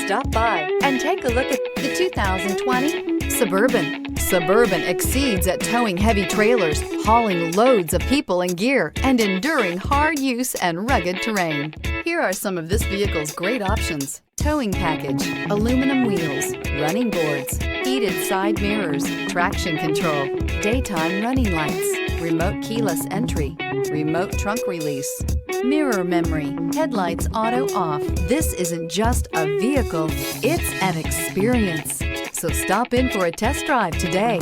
Stop by and take a look at the 2020 Suburban. Suburban exceeds at towing heavy trailers, hauling loads of people and gear, and enduring hard use and rugged terrain. Here are some of this vehicle's great options: towing package, aluminum wheels, running boards, heated side mirrors, traction control, daytime running lights, remote keyless entry, remote trunk release, mirror memory, headlights auto off. This isn't just a vehicle, it's an experience. So stop in for a test drive today.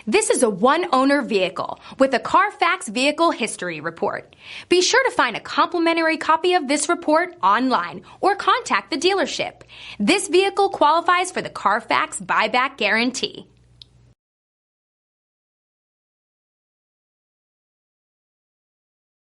This is a one-owner vehicle with a Carfax Vehicle History Report. Be sure to find a complimentary copy of this report online or contact the dealership. This vehicle qualifies for the Carfax Buyback Guarantee.